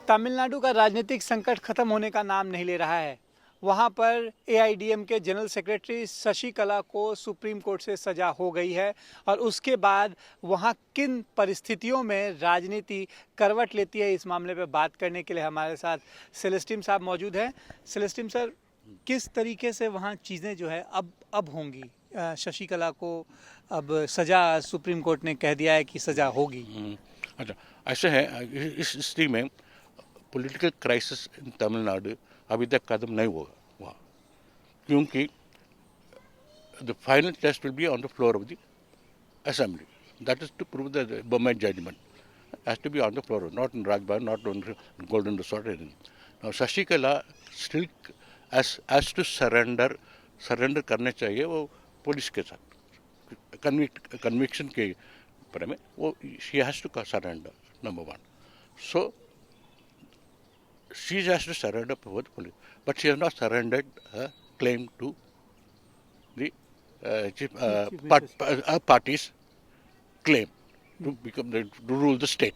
तमिलनाडु का राजनीतिक संकट खत्म होने का नाम नहीं ले रहा है। वहां पर एआईडीएम के जनरल सेक्रेटरी शशिकला को सुप्रीम कोर्ट से सजा हो गई है और उसके बाद वहां किन परिस्थितियों में राजनीति करवट लेती है, इस मामले पर बात करने के लिए हमारे साथ सेलेस्टिम साहब मौजूद हैं। सेलेस्टिम सर, किस तरीके से वहां चीज़ें जो है अब होंगी? शशिकला को अब सजा सुप्रीम कोर्ट ने कह दिया है कि सजा होगी। अच्छा, ऐसे है। इस स्थिति में पॉलिटिकल क्राइसिस इन तमिलनाडु अभी तक खत्म नहीं हुआ वहाँ, क्योंकि the final test will be on the floor of the assembly. That is to prove the government judgement has to be on the floor, not in Rajbhavan, not on golden resort. Now Sasikala still has to surrender करने चाहिए वो police के साथ conviction के पर में वो she has to surrender, number one. So she has to surrender before the police, but she has not surrendered her claim to the party's claim to become to rule the state.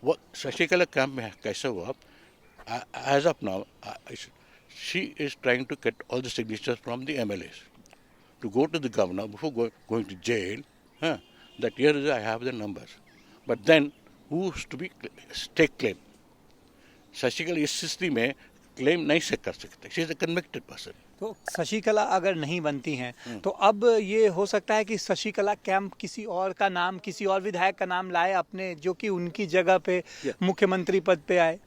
What Shashikala camp में कैसा हुआ? As of now, she is trying to get all the signatures from the MLAs to go to the governor before going to jail. That here is I have the numbers, but then who's to be stake claim? Sasikala इस स्थिति में claim नहीं से कर सकते. She is a convicted person. तो शशिकला अगर नहीं बनती हैं तो अब ये हो सकता है कि शशिकला कैंप किसी और का नाम, किसी और विधायक का नाम लाए अपने, जो कि उनकी जगह पे मुख्यमंत्री पद पे आए.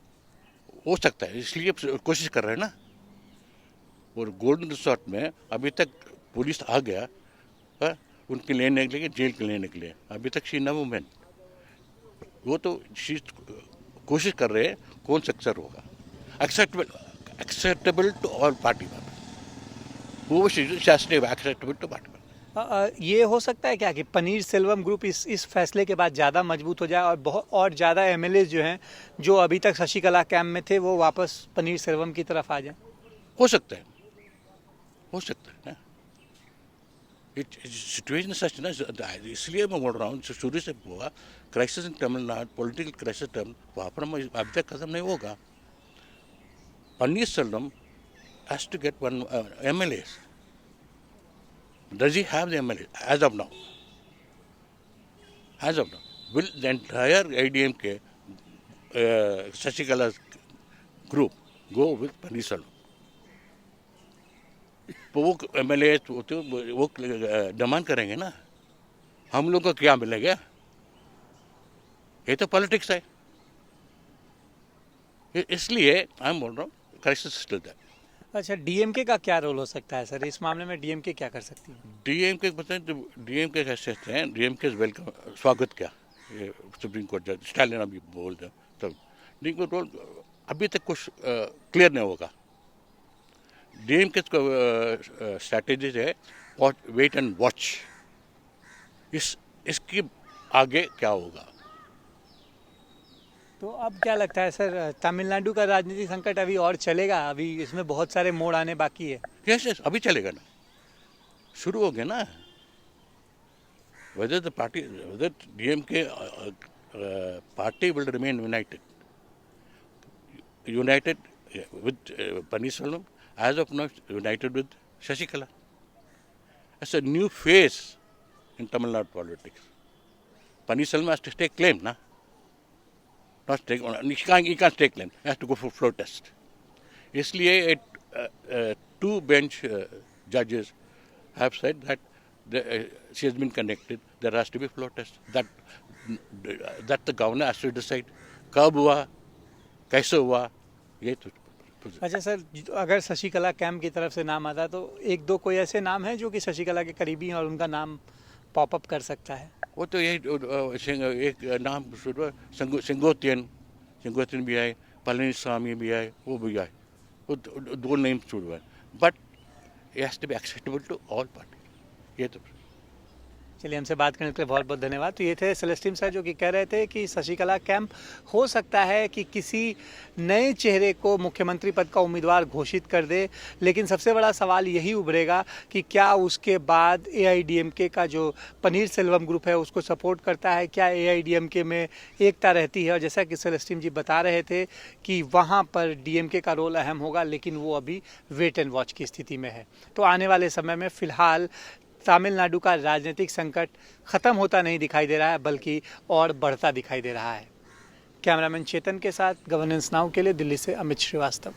हो सकता है, इसलिए कोशिश कर रहे हैं ना. और गोल्डन रिसोर्ट में अभी तक पुलिस आ गया उनके लेने के लिए, जेल के लेने के लिए. अभी तक शी नो वुमेन. वो तो कोशिश कर रहे हैं कौन सक्सेस होगा acceptable to all party members. वो एक्सेप्टेबल टू पार्टी मेंबर्स. ये हो सकता है क्या कि पनीर सेल्वम ग्रुप इस फैसले के बाद ज़्यादा मजबूत हो जाए और बहुत और ज़्यादा एमएलए जो हैं, जो अभी तक शशिकला कैंप में थे, वो वापस पनीर सेल्वम की तरफ आ जाए? हो सकता है ना. सिचुएशन सच ना, इसलिए मैं बोल रहा हूँ शुरू से हुआ crisis in Tamil Nadu, political crisis वहाँ पर अभी तक खत्म नहीं होगा. Panneer Selvam has to get one MLA. Does he have the MLA as of now? Will the entire IDMK Shashikala's group go with Pannir Selvam? वो MLA वो डिमांड करेंगे ना. हम लोग को क्या मिलेगा? ये तो पॉलिटिक्स है. इसलिए मैं बोल रहा हूँ क्राइसिस स्टिल देयर. अच्छा, डीएमके का क्या रोल हो सकता है सर इस मामले में? डीएमके क्या कर सकती है? डीएमके कैसे हैं? डीएमके वेलकम, स्वागत किया ये सुप्रीम कोर्ट जज स्टालिन अभी बोल रहे. तब डीएमके रोल अभी तक कुछ क्लियर नहीं होगा. डीएमके स्ट्रैटेजी है वेट एंड वॉच. इसके आगे क्या होगा? तो अब क्या लगता है सर, तमिलनाडु का राजनीतिक संकट अभी और चलेगा? अभी इसमें बहुत सारे मोड़ आने बाकी है. यस, अभी चलेगा ना. शुरू हो गया ना. whether DMK party will remain united with Pannir Selvam, as of now united with Shashikala. It's a new phase in Tamil Nadu politics. Pannir Selvam has to take claim, na? Not take, he can't take claim. He has to go for floor test. इसलिए two bench judges have said that she has been connected. There has to be floor test. That the governor has to decide कब हुआ, कैसे हुआ. ये तो. अच्छा sir, अगर Sasikala camp की तरफ से नाम आता है तो एक दो कोई ऐसे नाम है जो कि शशिकला के करीबी हैं और उनका नाम पॉपअप कर सकता है? वो तो यही एक नाम शुरू सिंगोतियन भी आए, पलनीस्वामी भी आए, वो भी आए. वो दो नेम शुरू है. But it has to be acceptable to all party. ये तो चलिए, हमसे बात करने के लिए बहुत बहुत धन्यवाद। तो ये थे सेलेस्टिन सर, जो कि कह रहे थे कि शशिकला कैंप हो सकता है कि किसी नए चेहरे को मुख्यमंत्री पद का उम्मीदवार घोषित कर दे, लेकिन सबसे बड़ा सवाल यही उभरेगा कि क्या उसके बाद एआईडीएमके का जो पनीर सेल्वम ग्रुप है उसको सपोर्ट करता है, क्या एआईडीएमके में एकता रहती है। और जैसा कि सेलेस्टिन जी बता रहे थे कि वहाँ पर डीएमके का रोल अहम होगा, लेकिन वो अभी वेट एंड वॉच की स्थिति में है। तो आने वाले समय में फिलहाल तमिलनाडु का राजनीतिक संकट खत्म होता नहीं दिखाई दे रहा है, बल्कि और बढ़ता दिखाई दे रहा है। कैमरामैन चेतन के साथ गवर्नेंस नाउ के लिए दिल्ली से अमित श्रीवास्तव।